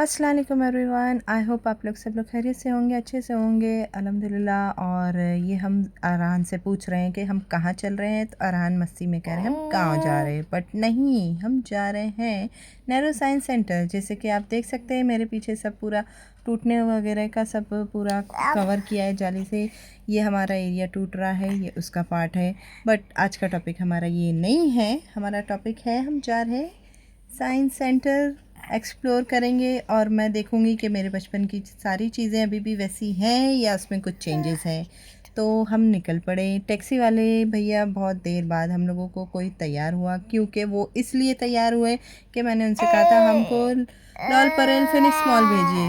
अस्सलाम वालेकुम everyone. I hope आप लोग सब लोग खैरियत से होंगे, अच्छे से होंगे अल्हम्दुलिल्लाह। और ये हम अरहान से पूछ रहे हैं कि हम कहाँ चल रहे हैं, तो अरहान मस्ती में कह रहे हैं हम गाँव जा रहे हैं, बट नहीं, हम जा रहे हैं नेहरू साइंस सेंटर। जैसे कि आप देख सकते हैं मेरे पीछे सब पूरा टूटने वगैरह का सब पूरा कवर किया है जाली से। ये हमारा एरिया टूट रहा है, ये उसका पार्ट है। बट आज का टॉपिक हमारा ये नहीं है, हमारा टॉपिक है हम जा रहे हैं साइंस सेंटर, एक्सप्लोर करेंगे और मैं देखूंगी कि मेरे बचपन की सारी चीज़ें अभी भी वैसी हैं या उसमें कुछ चेंजेस हैं। तो हम निकल पड़े। टैक्सी वाले भैया बहुत देर बाद हम लोगों को कोई तैयार हुआ, क्योंकि वो इसलिए तैयार हुए कि मैंने उनसे कहा था हमको लॉल परेल फिनिक्स मॉल भेजिए।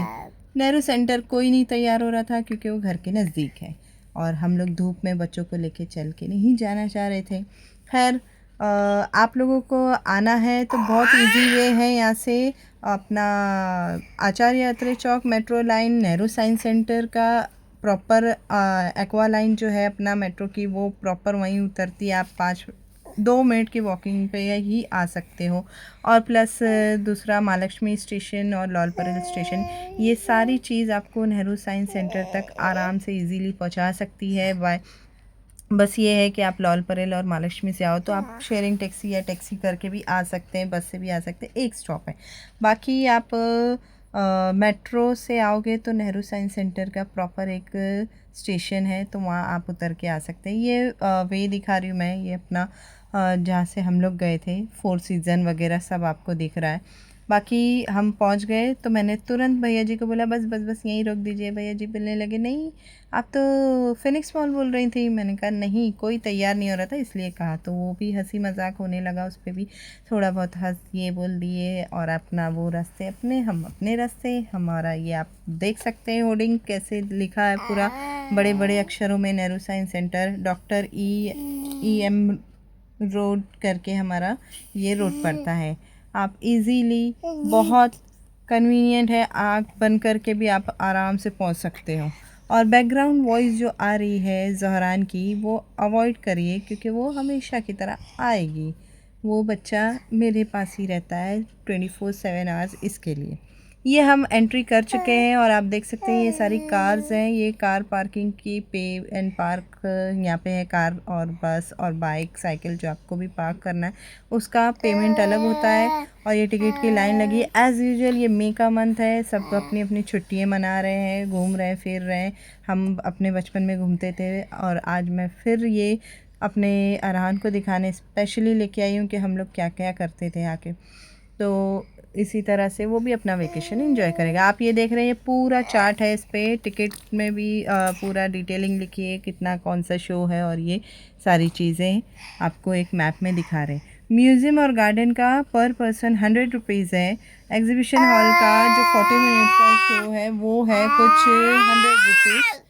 नेहरू सेंटर कोई नहीं तैयार हो रहा था क्योंकि वो घर के नज़दीक है और हम लोग धूप में बच्चों को लेके चल के नहीं जाना चाह रहे थे। खैर, आप लोगों को आना है तो बहुत इजी वे है यहाँ से। अपना Acharya Atre Chowk metro line, Nehru science centre का प्रॉपर एक्वा लाइन जो है अपना मेट्रो की, वो प्रॉपर वहीं उतरती है। आप 2 मिनट की वॉकिंग पे ही आ सकते हो। और प्लस दूसरा महालक्ष्मी स्टेशन और लॉल परेल स्टेशन, ये सारी चीज़ आपको नेहरू साइंस सेंटर तक आराम से इजीली पहुंचा सकती है। बाय बस ये है कि आप लॉल परेल और महालक्ष्मी से आओ तो आप शेयरिंग टैक्सी या टैक्सी करके भी आ सकते हैं, बस से भी आ सकते हैं, एक स्टॉप है। बाकी आप मेट्रो से आओगे तो नेहरू साइंस सेंटर का प्रॉपर एक स्टेशन है, तो वहाँ आप उतर के आ सकते हैं। ये वे दिखा रही हूँ मैं, ये अपना जहाँ से हम लोग गए थे, फोर सीज़न वगैरह सब आपको दिख रहा है। बाकी हम पहुंच गए तो मैंने तुरंत भैया जी को बोला बस बस बस यहीं रोक दीजिए। भैया जी बोलने लगे नहीं, आप तो फिनिक्स मॉल बोल रही थी। मैंने कहा नहीं, कोई तैयार नहीं हो रहा था इसलिए कहा। तो वो भी हंसी मजाक होने लगा, उस पर भी थोड़ा बहुत हंस दिए, बोल दिए। और अपना वो रास्ते अपने, हम अपने रास्ते। हमारा ये आप देख सकते हैं होर्डिंग कैसे लिखा है पूरा बड़े बड़े अक्षरों में, Nehru science centre, doctor E M road करके हमारा ये रोड पड़ता है। आप इजीली, बहुत कन्वीनियंट है, आँख बंद करके भी आप आराम से पहुंच सकते हो। और बैकग्राउंड वॉइस जो आ रही है ज़हरान की, वो अवॉइड करिए क्योंकि वो हमेशा की तरह आएगी। वो बच्चा मेरे पास ही रहता है 24/7 आवर्स, इसके लिए। ये हम एंट्री कर चुके हैं और आप देख सकते हैं ये सारी कार्स हैं। ये कार पार्किंग की पे एंड पार्क यहाँ पे है। कार और बस और बाइक, साइकिल जो आपको भी पार्क करना है उसका पेमेंट अलग होता है। और ये टिकट की लाइन लगी है एज़ यूजुअल। ये मई का मंथ है, सब अपनी अपनी छुट्टियाँ मना रहे हैं, घूम रहे हैं, फिर रहे हैं। हम अपने बचपन में घूमते थे और आज मैं फिर ये अपने अरहान को दिखाने स्पेशली लेके आई हूँ कि हम लोग क्या क्या करते थे आके। तो इसी तरह से वो भी अपना वेकेशन एंजॉय करेगा। आप ये देख रहे हैं, ये पूरा चार्ट है, इस पर टिकट में भी पूरा डिटेलिंग लिखी है, कितना कौन सा शो है, और ये सारी चीज़ें आपको एक मैप में दिखा रहे हैं। म्यूज़ियम और गार्डन का पर पर्सन 100 रुपीज़ है। एग्जीबिशन हॉल का जो 40 मिनट का शो है वो है कुछ 100 रुपीज़।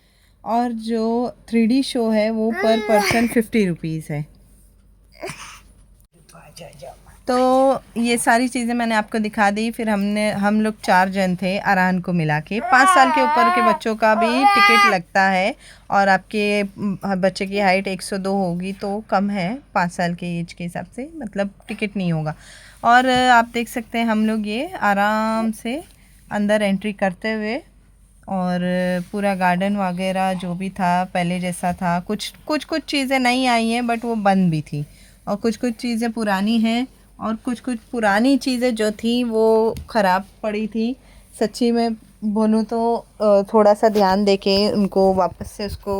और जो 3D शो है वो पर पर्सन 50 रुपीज़ है। तो ये सारी चीज़ें मैंने आपको दिखा दी। फिर हम लोग 4 जन थे अरहान को मिला के। 5 साल के ऊपर के बच्चों का भी टिकट लगता है और आपके बच्चे की हाइट 102 होगी तो कम है 5 साल के एज के हिसाब से, मतलब टिकट नहीं होगा। और आप देख सकते हैं हम लोग ये आराम से अंदर एंट्री करते हुए, और पूरा गार्डन वगैरह जो भी था पहले जैसा था। कुछ चीज़ें नई आई हैं बट वो बंद भी थी, और कुछ चीज़ें पुरानी हैं, और कुछ पुरानी चीज़ें जो थी वो ख़राब पड़ी थी। सच्ची में बोलूँ तो थोड़ा सा ध्यान देके उनको वापस से उसको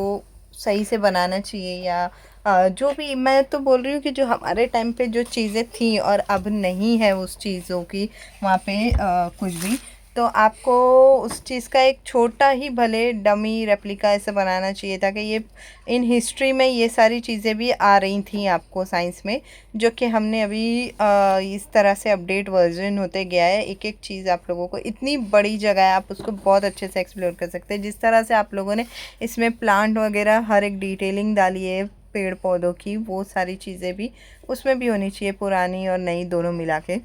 सही से बनाना चाहिए। या जो भी मैं तो बोल रही हूँ कि जो हमारे टाइम पे जो चीज़ें थी और अब नहीं है उस चीज़ों की वहाँ पे कुछ भी, तो आपको उस चीज़ का एक छोटा ही भले डमी रेप्लिका ऐसे बनाना चाहिए था कि ये इन हिस्ट्री में ये सारी चीज़ें भी आ रही थी आपको साइंस में, जो कि हमने अभी इस तरह से अपडेट वर्जन होते गया है। एक एक चीज़ आप लोगों को, इतनी बड़ी जगह है, आप उसको बहुत अच्छे से एक्सप्लोर कर सकते हैं। जिस तरह से आप लोगों ने इसमें प्लांट वगैरह हर एक डिटेलिंग डाली है पेड़ पौधों की, वो सारी चीज़ें भी उसमें भी होनी चाहिए, पुरानी और नई दोनों मिला के।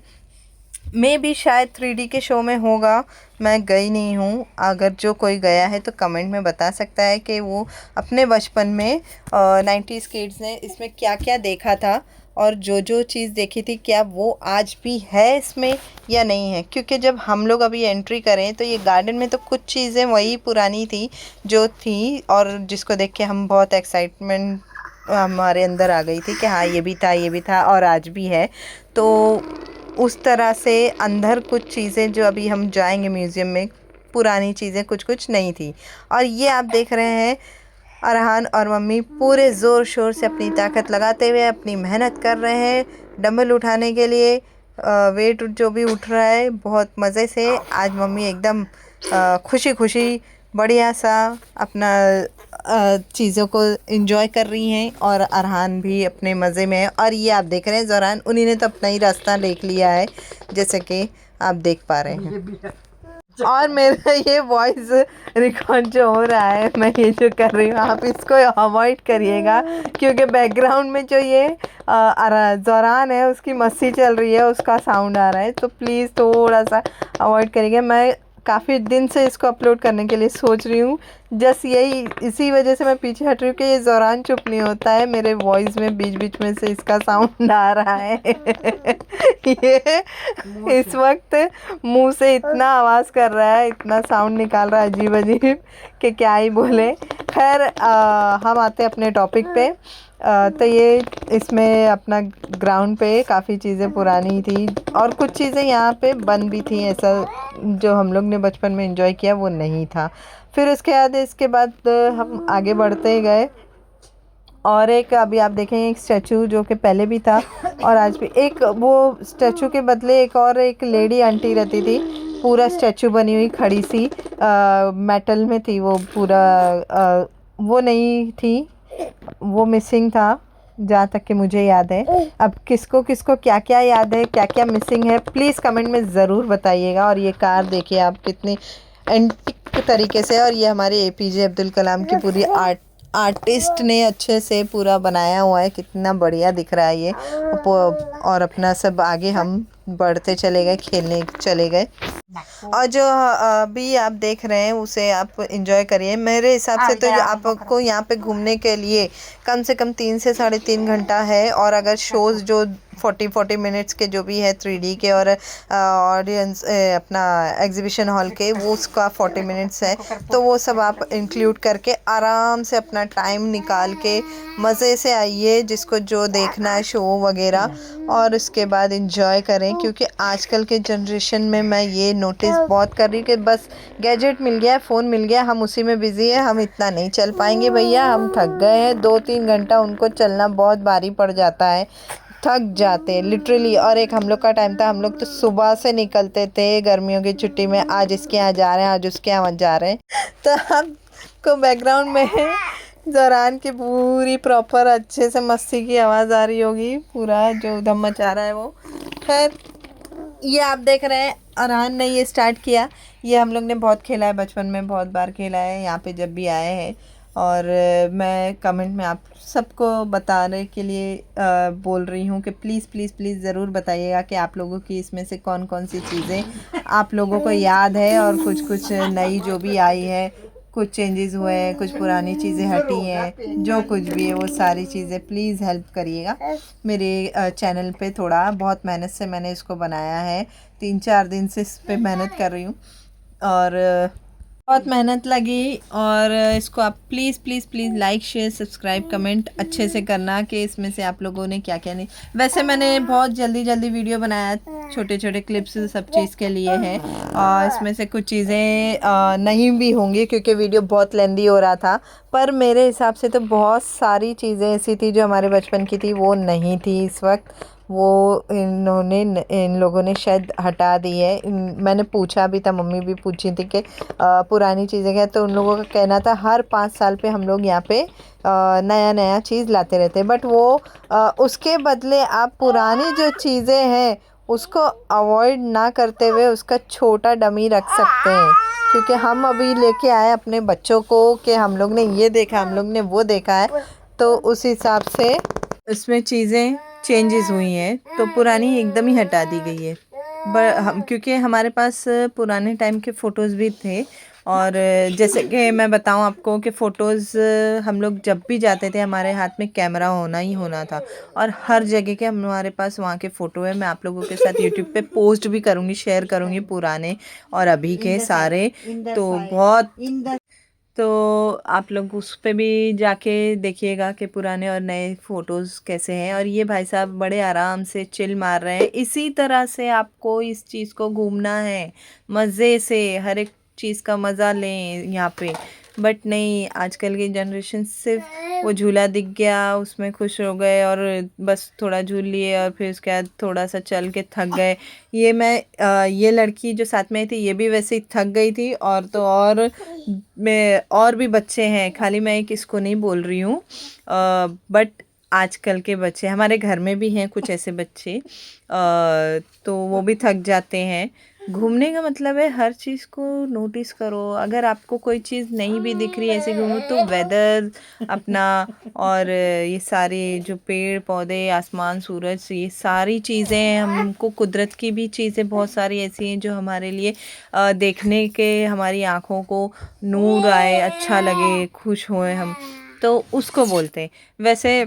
मैं भी शायद 3D के शो में होगा, मैं गई नहीं हूँ। अगर जो कोई गया है तो कमेंट में बता सकता है कि वो अपने बचपन में 90s किड्स ने इसमें क्या क्या देखा था। और जो जो चीज़ देखी थी क्या वो आज भी है इसमें या नहीं है, क्योंकि जब हम लोग अभी एंट्री करें तो ये गार्डन में तो कुछ चीज़ें वही पुरानी थी जो थी, और जिसको देख के हम बहुत एक्साइटमेंट हमारे अंदर आ गई थी कि हाँ ये भी था, ये भी था और आज भी है। तो उस तरह से अंदर कुछ चीज़ें जो अभी हम जाएंगे म्यूज़ियम में, पुरानी चीज़ें कुछ कुछ नहीं थी। और ये आप देख रहे हैं अरहान और मम्मी पूरे ज़ोर शोर से अपनी ताकत लगाते हुए अपनी मेहनत कर रहे हैं डंबल उठाने के लिए। वेट जो भी उठ रहा है बहुत मज़े से। आज मम्मी एकदम खुशी खुशी बढ़िया सा अपना चीज़ों को एंजॉय कर रही हैं, और अरहान भी अपने मज़े में है। और ये आप देख रहे हैं ज़ोरान, उन्हीं ने तो अपना ही रास्ता देख लिया है जैसे कि आप देख पा रहे हैं। और मेरा ये वॉइस रिकॉर्ड जो हो रहा है, मैं ये जो कर रही हूँ, आप इसको अवॉइड करिएगा क्योंकि बैकग्राउंड में जो ये ज़ोरान है उसकी मस्ती चल रही है, उसका साउंड आ रहा है, तो प्लीज़ थोड़ा सा अवॉइड करिएगा। मैं काफ़ी दिन से इसको अपलोड करने के लिए सोच रही हूँ, जस्ट यही इसी वजह से मैं पीछे हट रही हूँ कि ये ज़ोरान चुप नहीं होता है, मेरे वॉइस में बीच बीच में से इसका साउंड आ रहा है। ये इस वक्त मुंह से इतना आवाज़ कर रहा है, इतना साउंड निकाल रहा है अजीब अजीब कि क्या ही बोले। खैर हम आते हैं अपने टॉपिक पे। तो ये इसमें अपना ग्राउंड पे काफ़ी चीज़ें पुरानी थी और कुछ चीज़ें यहाँ पे बंद भी थी, ऐसा जो हम लोग ने बचपन में एंजॉय किया वो नहीं था। फिर इसके बाद हम आगे बढ़ते गए, और एक अभी आप देखेंगे एक स्टैचू जो कि पहले भी था और आज भी, एक वो स्टैचू के बदले एक लेडी आंटी रहती थी, पूरा स्टैचू बनी हुई खड़ी सी, मेटल में थी वो पूरा, वो नहीं थी, वो मिसिंग था जहाँ तक कि मुझे याद है। अब किसको किसको क्या क्या याद है, क्या क्या मिसिंग है, प्लीज़ कमेंट में ज़रूर बताइएगा। और ये कार देखिए आप कितनी एंटिक तरीके से, और ये हमारे एपीजे अब्दुल कलाम की पूरी आर्टिस्ट ने अच्छे से पूरा बनाया हुआ है, कितना बढ़िया दिख रहा है ये। और अपना सब आगे हम बढ़ते चले गए, खेलने चले गए। और जो अभी आप देख रहे हैं उसे आप एंजॉय करिए। मेरे हिसाब से तो आपको यहाँ पे घूमने के लिए कम से कम 3 से 3.5 घंटा है, और अगर शोज़ जो 40 मिनट्स के जो भी है 3D के, और ऑडियंस अपना एग्जीबिशन हॉल के वो उसका 40 मिनट्स है, तो वो सब आप इंक्लूड करके आराम से अपना टाइम निकाल के मज़े से आइए, जिसको जो देखना है शो वगैरह, और उसके बाद इंजॉय करें। क्योंकि आजकल के जनरेशन में मैं ये नोटिस बहुत कर रही हूँ कि बस गैजेट मिल गया, फ़ोन मिल गया, हम उसी में बिज़ी है, हम इतना नहीं चल पाएंगे भैया, हम थक गए हैं। 2-3 घंटा उनको चलना बहुत भारी पड़ जाता है, थक जाते लिटरली। और एक हम लोग का टाइम था, हम लोग तो सुबह से निकलते थे गर्मियों की छुट्टी में, आज इसके यहाँ जा रहे हैं, आज उसके यहाँ जा रहे हैं। तो आपको बैकग्राउंड में ज़ोरान की पूरी प्रॉपर अच्छे से मस्ती की आवाज़ आ रही होगी, पूरा जो उधम मचा रहा है वो। खैर ये आप देख रहे हैं अरहान ने ये स्टार्ट किया, ये हम लोग ने बहुत खेला है बचपन में, बहुत बार खेला है यहाँ पे जब भी आए हैं। और मैं कमेंट में आप सबको बताने के लिए बोल रही हूँ कि प्लीज़ प्लीज़ प्लीज़ ज़रूर बताइएगा कि आप लोगों की इसमें से कौन कौन सी चीज़ें आप लोगों को याद है, और कुछ कुछ नई जो भी आई है, कुछ चेंजेस हुए हैं, कुछ पुरानी चीज़ें हटी हैं, जो कुछ भी है वो सारी चीज़ें प्लीज़ हेल्प करिएगा मेरे चैनल पे। थोड़ा बहुत मेहनत से मैंने इसको बनाया है, 3-4 दिन से इस पे मेहनत कर रही हूँ, और बहुत मेहनत लगी। और इसको आप please please please like share subscribe comment अच्छे से करना कि इसमें से आप लोगों ने क्या क्या नहीं। वैसे मैंने बहुत जल्दी जल्दी वीडियो बनाया, छोटे छोटे क्लिप्स सब चीज़ के लिए है, और इसमें से कुछ चीज़ें नहीं भी होंगी क्योंकि वीडियो बहुत लेंदी हो रहा था, पर मेरे हिसाब से तो बहुत सारी चीज़ें ऐसी थी जो हमारे बचपन की थी वो नहीं थी इस वक्त, वो इन लोगों ने शायद हटा दी है। मैंने पूछा भी था, मम्मी भी पूछी थी कि पुरानी चीज़ें क्या, तो उन लोगों का कहना था हर 5 साल पे हम लोग यहाँ पे नया नया चीज़ लाते रहते हैं, बट वो उसके बदले आप पुरानी जो चीज़ें हैं उसको अवॉइड ना करते हुए उसका छोटा डमी रख सकते हैं। क्योंकि हम अभी लेके आए अपने बच्चों को कि हम लोग ने ये देखा, हम लोग ने वो देखा है, तो उस हिसाब से उसमें चीज़ें चेंजेस हुई हैं, तो पुरानी एकदम ही हटा दी गई है। हम क्योंकि हमारे पास पुराने टाइम के फ़ोटोज़ भी थे और जैसे कि मैं बताऊं आपको कि फ़ोटोज़ हम लोग जब भी जाते थे हमारे हाथ में कैमरा होना ही होना था और हर जगह के हमारे पास वहाँ के फ़ोटो है। मैं आप लोगों के साथ यूट्यूब पे पोस्ट भी करूँगी, शेयर करूँगी पुराने और अभी के सारे। तो बहुत तो आप लोग उस पे भी जाके देखिएगा कि पुराने और नए फ़ोटोज़ कैसे हैं। और ये भाई साहब बड़े आराम से चिल मार रहे हैं। इसी तरह से आपको इस चीज़ को घूमना है, मज़े से हर एक चीज़ का मज़ा लें यहाँ पे। बट नहीं, आजकल की जनरेशन सिर्फ वो झूला दिख गया उसमें खुश हो गए और बस थोड़ा झूल लिए और फिर उसके बाद थोड़ा सा चल के थक गए। ये लड़की जो साथ में आई थी ये भी वैसे ही थक गई थी। और तो और मैं और भी बच्चे हैं, खाली मैं एक इसको नहीं बोल रही हूँ। बट आजकल के बच्चे हमारे घर में भी हैं कुछ ऐसे बच्चे, तो वो भी थक जाते हैं। घूमने का मतलब है हर चीज़ को नोटिस करो। अगर आपको कोई चीज़ नहीं भी दिख रही ऐसे घूमो तो वेदर अपना और ये सारे जो पेड़ पौधे आसमान सूरज ये सारी चीज़ें, हमको कुदरत की भी चीज़ें बहुत सारी ऐसी हैं जो हमारे लिए देखने के हमारी आँखों को नूर आए, अच्छा लगे, खुश होए हम, तो उसको बोलते हैं। वैसे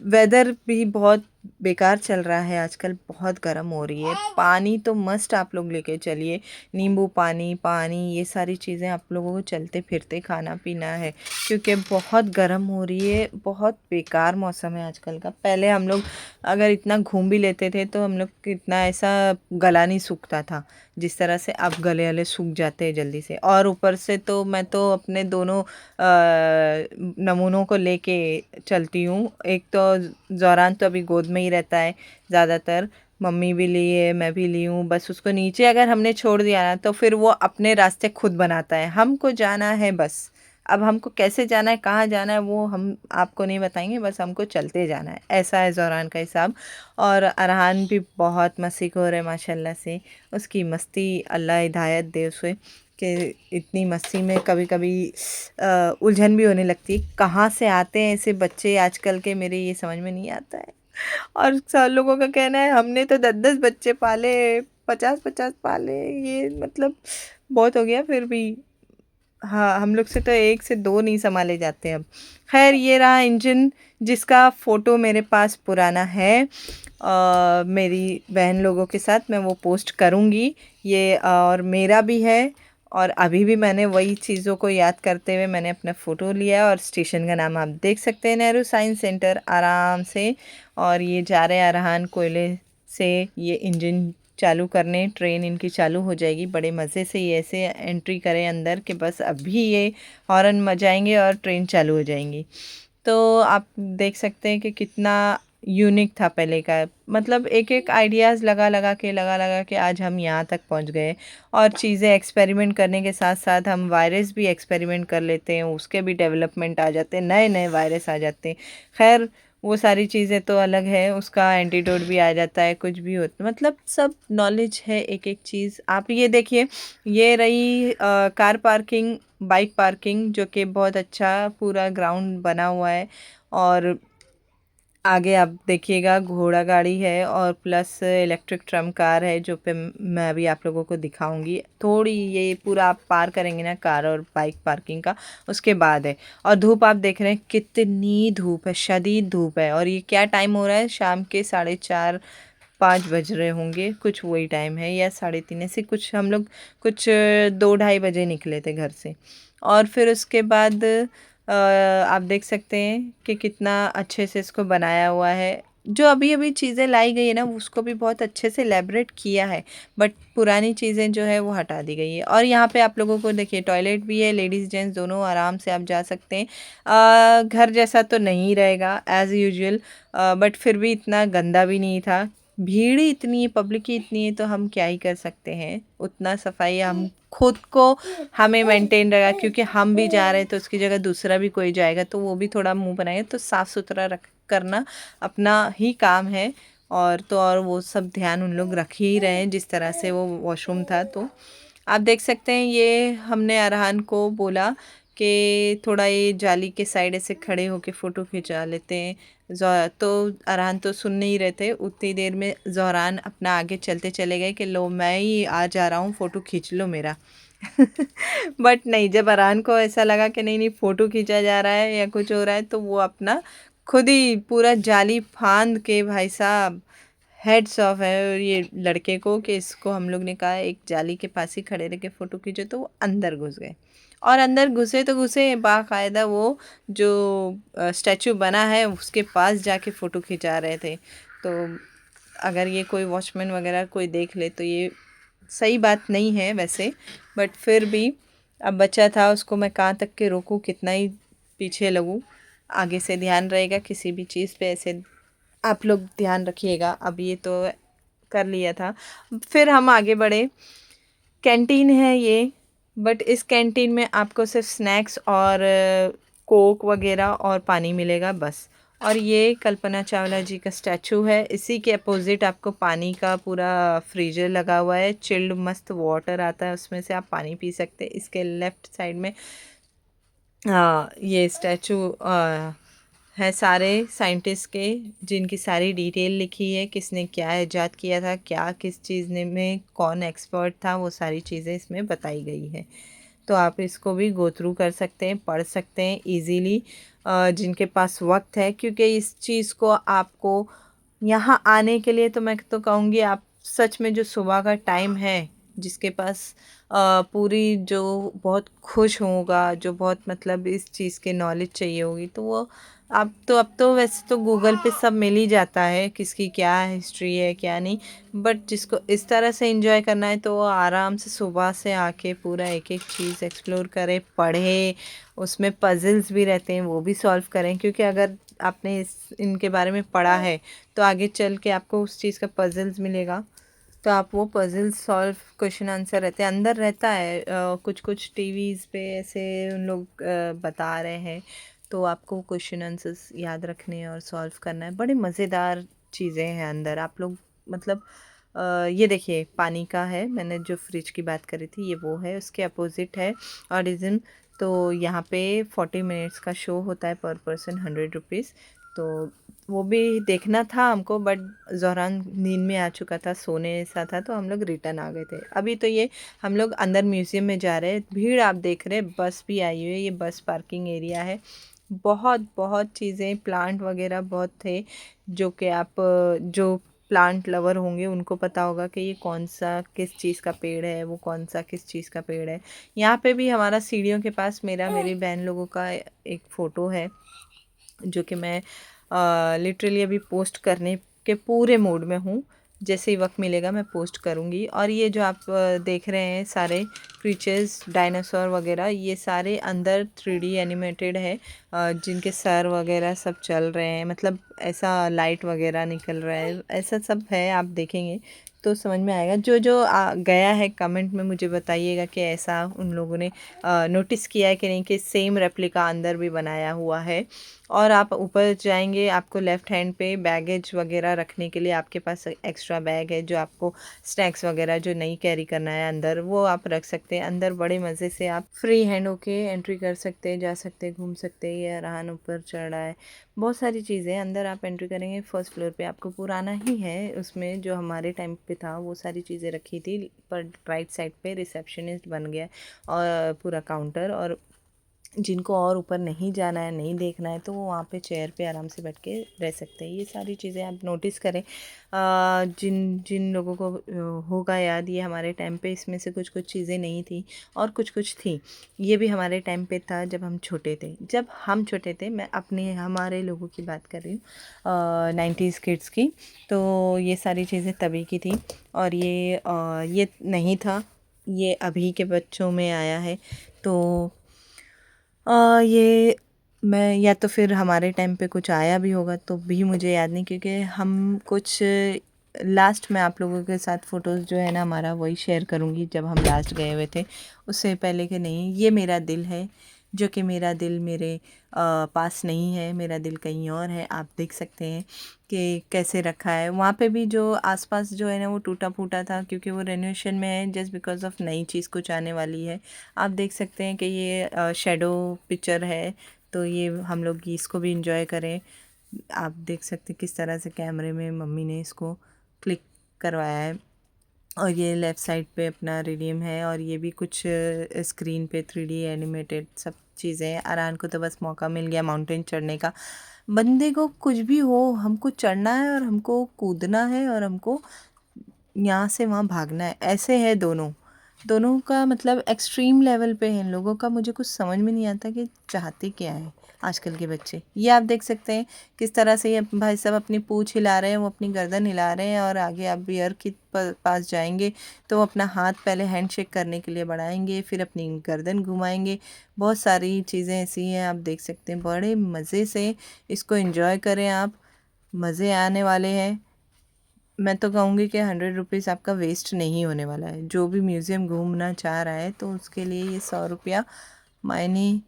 वेदर भी बहुत बेकार चल रहा है आजकल, बहुत गर्म हो रही है। पानी तो मस्ट आप लोग लेके चलिए, नींबू पानी पानी ये सारी चीज़ें आप लोगों को चलते फिरते खाना पीना है क्योंकि बहुत गर्म हो रही है। बहुत बेकार मौसम है आजकल का। पहले हम लोग अगर इतना घूम भी लेते थे तो हम लोग इतना ऐसा गला नहीं सूखता था जिस तरह से अब गले वाले सूख जाते हैं जल्दी से। और ऊपर से तो मैं तो अपने दोनों नमूनों को लेके चलती हूँ। एक तो ज़ोरान तो अभी गोद में ही रहता है ज़्यादातर, मम्मी भी ली है मैं भी ली हूँ। बस उसको नीचे अगर हमने छोड़ दिया ना तो फिर वो अपने रास्ते खुद बनाता है। हमको जाना है बस। अब हमको कैसे जाना है कहाँ जाना है वो हम आपको नहीं बताएंगे, बस हमको चलते जाना है। ऐसा है ज़ोरान का हिसाब। और अरहान भी बहुत मस्तीखोर है माशाल्लाह से। उसकी मस्ती अल्लाह हिदायत दे उसे कि इतनी मस्ती में कभी कभी उलझन भी होने लगती है। कहाँ से आते हैं ऐसे बच्चे आजकल के, मेरे ये समझ में नहीं आता है। और सब लोगों का कहना है हमने तो 10-10 बच्चे पाले, 50-50 पाले, ये मतलब बहुत हो गया। फिर भी हाँ, हम लोग से तो एक से दो नहीं संभाले जाते अब। खैर ये रहा इंजन जिसका फ़ोटो मेरे पास पुराना है। मेरी बहन लोगों के साथ मैं वो पोस्ट करूँगी ये। और मेरा भी है। और अभी भी मैंने वही चीज़ों को याद करते हुए मैंने अपना फ़ोटो लिया। और स्टेशन का नाम आप देख सकते हैं, नेहरू साइंस सेंटर, आराम से। और ये जा रहे हैं अरहान कोयले से ये इंजन चालू करने। ट्रेन इनकी चालू हो जाएगी। बड़े मज़े से ये ऐसे एंट्री करें अंदर कि बस अभी ये हॉर्न बजाएंगे और ट्रेन चालू हो जाएंगी। तो आप देख सकते हैं कि कितना यूनिक था पहले का। मतलब एक एक आइडियाज़ लगा लगा के आज हम यहाँ तक पहुँच गए। और चीज़ें एक्सपेरिमेंट करने के साथ साथ हम वायरस भी एक्सपेरिमेंट कर लेते हैं, उसके भी डेवलपमेंट आ जाते हैं, नए नए वायरस आ जाते हैं। खैर वो सारी चीज़ें तो अलग है, उसका एंटीडोट भी आ जाता है, कुछ भी होता मतलब सब नॉलेज है एक एक चीज़। आप ये देखिए, ये रही कार पार्किंग, बाइक पार्किंग, जो कि बहुत अच्छा पूरा ग्राउंड बना हुआ है। और आगे आप देखिएगा घोड़ा गाड़ी है और प्लस इलेक्ट्रिक ट्रम कार है जो पे मैं अभी आप लोगों को दिखाऊंगी। थोड़ी ये पूरा आप पार करेंगे ना कार और बाइक पार्किंग का, उसके बाद है। और धूप आप देख रहे हैं कितनी धूप है, शदीद धूप है। और ये क्या टाइम हो रहा है, शाम के 4:30-5 बज रहे होंगे, कुछ वही टाइम है, या 3:30 ऐसे कुछ। हम लोग कुछ 2-2:30 बजे निकले थे घर से। और फिर उसके बाद आप देख सकते हैं कि कितना अच्छे से इसको बनाया हुआ है। जो अभी अभी चीज़ें लाई गई है ना उसको भी बहुत अच्छे से एलेबरेट किया है। बट पुरानी चीज़ें जो है वो हटा दी गई है। और यहाँ पे आप लोगों को देखिए टॉयलेट भी है, लेडीज़ जेंट्स दोनों आराम से आप जा सकते हैं। घर जैसा तो नहीं रहेगा एज़ यूजुअल, बट फिर भी इतना गंदा भी नहीं था। भीड़ ही इतनी है, पब्लिक ही इतनी है, तो हम क्या ही कर सकते हैं। उतना सफाई हम खुद को हमें मेंटेन रहेगा क्योंकि हम भी जा रहे हैं तो उसकी जगह दूसरा भी कोई जाएगा तो वो भी थोड़ा मुंह बनाएगा। तो साफ़ सुथरा रख करना अपना ही काम है। और तो और वो सब ध्यान उन लोग रख ही रहे हैं जिस तरह से वो वॉशरूम था। तो आप देख सकते हैं ये हमने अरहान को बोला कि थोड़ा ये जाली के साइड ऐसे खड़े होके फ़ोटो खिंचा लेते हैं। तो अरहान तो सुन नहीं रहे थे। उतनी देर में ज़हरान अपना आगे चलते चले गए कि लो मैं ही आ जा रहा हूँ, फ़ोटो खींच लो मेरा। बट नहीं, जब अरहान को ऐसा लगा कि नहीं नहीं फ़ोटो खींचा जा रहा है या कुछ हो रहा है, तो वो अपना खुद ही पूरा जाली फांद के, भाई साहब हेड्स ऑफ है और ये लड़के को कि इसको हम लोग ने कहा एक जाली के पास ही खड़े रह के फ़ोटो खींचो, तो वो अंदर घुस गए। और अंदर घुसे तो घुसे बाकायदा वो जो स्टैचू बना है उसके पास जाके फ़ोटो खिंचा रहे थे। तो अगर ये कोई वॉचमैन वगैरह कोई देख ले तो ये सही बात नहीं है वैसे, बट फिर भी अब बच्चा था, उसको मैं कहाँ तक के रोकूं, कितना ही पीछे लगूं। आगे से ध्यान रहेगा किसी भी चीज़ पे, ऐसे आप लोग ध्यान रखिएगा। अब ये तो कर लिया था, फिर हम आगे बढ़े। कैंटीन है ये, बट इस कैंटीन में आपको सिर्फ स्नैक्स और कोक वगैरह और पानी मिलेगा बस। और ये कल्पना चावला जी का स्टैचू है, इसी के अपोजिट आपको पानी का पूरा फ्रीजर लगा हुआ है, चिल्ड मस्त वाटर आता है उसमें से आप पानी पी सकते हैं। इसके लेफ्ट साइड में ये स्टैचू है सारे साइंटिस्ट के, जिनकी सारी डिटेल लिखी है, किसने क्या इजाद किया था, क्या किस चीज़ ने में कौन एक्सपर्ट था, वो सारी चीज़ें इसमें बताई गई है। तो आप इसको भी गो थ्रू कर सकते हैं, पढ़ सकते हैं इजीली, जिनके पास वक्त है, क्योंकि इस चीज़ को आपको यहाँ आने के लिए तो मैं तो कहूँगी आप सच में जो सुबह का टाइम है, जिसके पास पूरी जो बहुत खुश होगा, जो बहुत मतलब इस चीज़ के नॉलेज चाहिए होगी, तो वो आप तो अब तो वैसे तो गूगल पे सब मिल ही जाता है किसकी क्या हिस्ट्री है क्या नहीं। बट जिसको इस तरह से एंजॉय करना है तो वो आराम से सुबह से आके पूरा एक एक चीज़ एक्सप्लोर करे, पढ़े, उसमें पजल्स भी रहते हैं वो भी सॉल्व करें, क्योंकि अगर आपने इनके बारे में पढ़ा है तो आगे चल के आपको उस चीज़ का पजल्स मिलेगा, तो आप वो पजल सॉल्व, क्वेश्चन आंसर रहते हैं अंदर रहता है। कुछ कुछ टीवीज़ पे ऐसे उन लोग बता रहे हैं, तो आपको क्वेश्चन आंसर्स याद रखने और सॉल्व करना है। बड़े मज़ेदार चीज़ें हैं अंदर, आप लोग मतलब ये देखिए पानी का है, मैंने जो फ्रिज की बात करी थी ये वो है, उसके अपोजिट है ऑरिजिन। तो यहाँ पे 40 मिनट्स का शो होता है, पर पर्सन 100 रुपीज़। तो वो भी देखना था हमको, बट ज़ोहरान नींद में आ चुका था, सोने सा था, तो हम लोग रिटर्न आ गए थे। अभी तो ये हम लोग अंदर म्यूज़ियम में जा रहे हैं, भीड़ आप देख रहे हैं, बस भी आई हुई है, ये बस पार्किंग एरिया है। बहुत बहुत चीज़ें, प्लांट वगैरह बहुत थे, जो कि आप जो प्लांट लवर होंगे उनको पता होगा कि ये कौन सा किस चीज़ का पेड़ है, वो कौन सा किस चीज़ का पेड़ है। यहाँ पे भी हमारा सीढ़ियों के पास मेरा मेरी बहन लोगों का एक फ़ोटो है, जो कि मैं लिटरली अभी पोस्ट करने के पूरे मूड में हूँ। जैसे ही वक्त मिलेगा मैं पोस्ट करूँगी। और ये जो आप देख रहे हैं सारे क्रीचर्स, डायनासोर वगैरह, ये सारे अंदर 3D एनिमेटेड है, जिनके सर वगैरह सब चल रहे हैं, मतलब ऐसा लाइट वगैरह निकल रहा है, ऐसा सब है। आप देखेंगे तो समझ में आएगा। जो जो गया है कमेंट में मुझे बताइएगा कि ऐसा उन लोगों ने नोटिस किया है कि नहीं, कि सेम रेप्लिका अंदर भी बनाया हुआ है। और आप ऊपर जाएंगे, आपको लेफ़्ट हैंड पे बैगेज वगैरह रखने के लिए आपके पास एक्स्ट्रा बैग है, जो आपको स्नैक्स वगैरह जो नहीं कैरी करना है अंदर, वो आप रख सकते हैं। अंदर बड़े मज़े से आप फ्री हैंड होके एंट्री कर सकते हैं, जा सकते हैं, घूम सकते हैं। ये अरहान ऊपर चढ़ रहा है, बहुत सारी चीज़ें अंदर आप एंट्री करेंगे। फर्स्ट फ्लोर पे आपको पुराना ही है, उसमें जो हमारे टाइम पे था वो सारी चीज़ें रखी थी, पर राइट साइड पे रिसेप्शनिस्ट बन गया और पूरा काउंटर। और जिनको और ऊपर नहीं जाना है, नहीं देखना है, तो वो वहाँ पे चेयर पे आराम से बैठ के रह सकते हैं। ये सारी चीज़ें आप नोटिस करें। जिन जिन लोगों को होगा याद, ये हमारे टाइम पे इसमें से कुछ कुछ चीज़ें नहीं थी और कुछ कुछ थी। ये भी हमारे टाइम पे था जब हम छोटे थे। जब हम छोटे थे, मैं अपने हमारे लोगों की बात कर रही हूँ, 90s किड्स की, तो ये सारी चीज़ें तभी की थी। और ये नहीं था, ये अभी के बच्चों में आया है। तो ये मैं या तो फिर हमारे टाइम पे कुछ आया भी होगा तो भी मुझे याद नहीं, क्योंकि हम कुछ लास्ट में आप लोगों के साथ फ़ोटोज़ जो है ना हमारा, वही शेयर करूँगी जब हम लास्ट गए हुए थे। उससे पहले कि नहीं, ये मेरा दिल है, जो कि मेरा दिल मेरे पास नहीं है, मेरा दिल कहीं और है। आप देख सकते हैं कि कैसे रखा है। वहाँ पे भी जो आसपास जो है ना वो टूटा फूटा था, क्योंकि वो रेनोवेशन में है, जस्ट बिकॉज़ ऑफ नई चीज़ कुछ आने वाली है। आप देख सकते हैं कि ये शैडो पिक्चर है, तो ये हम लोग इसको भी इंजॉय करें। आप देख सकते हैं किस तरह से कैमरे में मम्मी ने इसको क्लिक करवाया है। और ये लेफ़्ट साइड पे अपना रेडियम है और ये भी कुछ स्क्रीन पे 3D एनिमेटेड सब चीज़ें हैं। अरहान को तो बस मौका मिल गया माउंटेन चढ़ने का। बंदे को कुछ भी हो, हमको चढ़ना है और हमको कूदना है और हमको यहाँ से वहाँ भागना है, ऐसे है दोनों। दोनों का मतलब एक्सट्रीम लेवल पे है इन लोगों का। मुझे कुछ समझ में नहीं आता कि चाहते क्या हैं आजकल के बच्चे। ये आप देख सकते हैं किस तरह से ये भाई साहब अपनी पूँछ हिला रहे हैं, वो अपनी गर्दन हिला रहे हैं और आगे आप बियर के पास जाएंगे तो वो अपना हाथ पहले हैंडशेक करने के लिए बढ़ाएंगे, फिर अपनी गर्दन घुमाएंगे। बहुत सारी चीज़ें ऐसी हैं, आप देख सकते हैं। बड़े मज़े से इसको एंजॉय करें आप, मज़े आने वाले हैं। मैं तो कहूँगी कि 100 रुपीज़ आपका वेस्ट नहीं होने वाला है। जो भी म्यूज़ियम घूमना चाह रहा है तो उसके लिए ये 100 रुपया मायने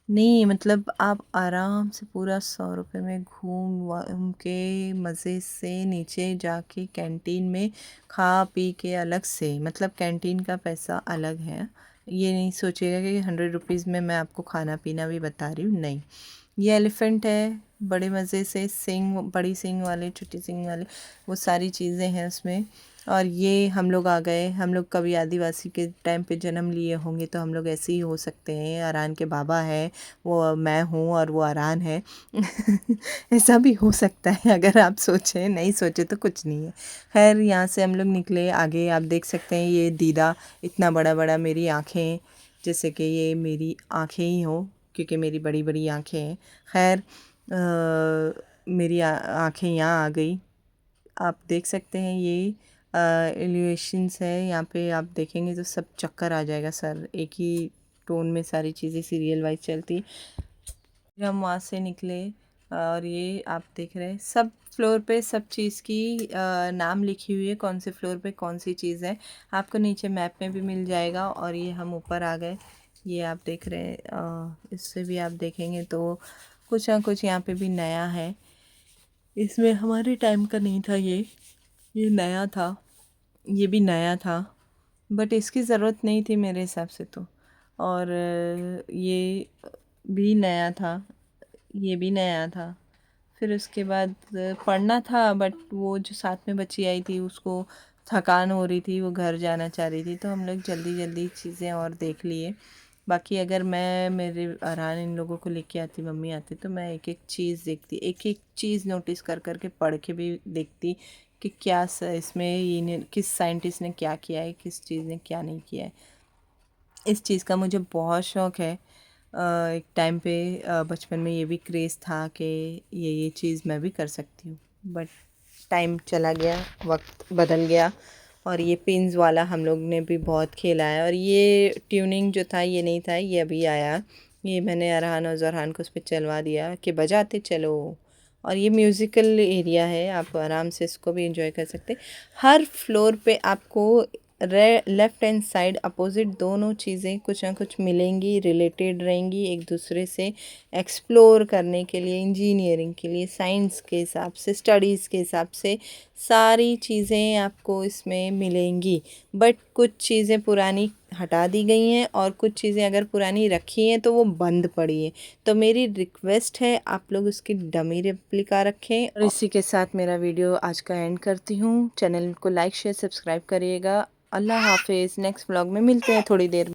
नहीं, मतलब आप आराम से पूरा 100 रुपये में घूम वाम के मज़े से नीचे जाके कैंटीन में खा पी के अलग से, मतलब कैंटीन का पैसा अलग है। ये नहीं सोचिएगा कि 100 रुपीज़ में मैं आपको खाना पीना भी बता रही हूँ, नहीं। ये एलिफेंट है, बड़े मज़े से सींग, बड़ी सींग वाले, छोटी सींग वाले, वो सारी चीज़ें हैं उसमें। और ये हम लोग आ गए, हम लोग कभी आदिवासी के टाइम पे जन्म लिए होंगे तो हम लोग ऐसे ही हो सकते हैं। अरहान के बाबा है, वो मैं हूँ और वो अरहान है। ऐसा भी हो सकता है अगर आप सोचें, नहीं सोचे तो कुछ नहीं है। खैर यहाँ से हम लोग निकले आगे, आप देख सकते हैं ये दीदा इतना बड़ा बड़ा, मेरी आँखें जैसे कि ये मेरी आँखें ही हो, क्योंकि मेरी बड़ी बड़ी आँखें हैं। खैर मेरी आँखें यहाँ आ गई। आप देख सकते हैं ये एलिवेशंस है, यहाँ पे आप देखेंगे तो सब चक्कर आ जाएगा सर, एक ही टोन में सारी चीज़ें सीरियल वाइज चलती। फिर हम वहाँ से निकले और ये आप देख रहे हैं सब फ्लोर पे सब चीज़ की नाम लिखी हुई है, कौन से फ्लोर पे कौन सी चीज़ है, आपको नीचे मैप में भी मिल जाएगा। और ये हम ऊपर आ गए, ये आप देख रहे हैं, इससे भी आप देखेंगे तो कुछ ना कुछ यहाँ पे भी नया है। इसमें हमारे टाइम का नहीं था ये नया था, ये भी नया था, बट इसकी ज़रूरत नहीं थी मेरे हिसाब से तो। और ये भी नया था, ये भी नया था। फिर उसके बाद पढ़ना था, बट वो जो साथ में बच्ची आई थी उसको थकान हो रही थी, वो घर जाना चाह रही थी, तो हम लोग जल्दी जल्दी चीज़ें और देख लिए। बाकी अगर मैं मेरे अरहान इन लोगों को लेके आती, मम्मी आती, तो मैं एक एक चीज़ देखती, एक एक चीज़ नोटिस कर कर के पढ़ के भी देखती कि क्या इसमें ये किस साइंटिस्ट ने क्या किया है, किस चीज़ ने क्या नहीं किया है। इस चीज़ का मुझे बहुत शौक़ है। एक टाइम पे बचपन में ये भी क्रेज़ था कि ये चीज़ मैं भी कर सकती हूँ, बट टाइम चला गया, वक्त बदल गया। और ये पिन्स वाला हम लोग ने भी बहुत खेला है। और ये ट्यूनिंग जो था ये नहीं था, ये अभी आया, ये मैंने अरहान और ज़रहान को उस पर चलवा दिया कि बजाते चलो। और ये म्यूज़िकल एरिया है, आप आराम से इसको भी एंजॉय कर सकते हैं। हर फ्लोर पे आपको लेफ़्ट हैंड साइड अपोज़िट दोनों चीज़ें कुछ ना कुछ मिलेंगी, रिलेटेड रहेंगी एक दूसरे से, एक्सप्लोर करने के लिए, इंजीनियरिंग के लिए, साइंस के हिसाब से, स्टडीज़ के हिसाब से सारी चीज़ें आपको इसमें मिलेंगी। बट कुछ चीज़ें पुरानी हटा दी गई हैं और कुछ चीज़ें अगर पुरानी रखी हैं तो वो बंद पड़ी हैं। तो मेरी रिक्वेस्ट है आप लोग उसकी डमी रेप्लिका रखें। और इसी के साथ मेरा वीडियो आज का एंड करती हूँ। चैनल को लाइक शेयर सब्सक्राइब करिएगा। अल्लाह हाफिज़। नेक्स्ट व्लॉग में मिलते हैं थोड़ी देर में।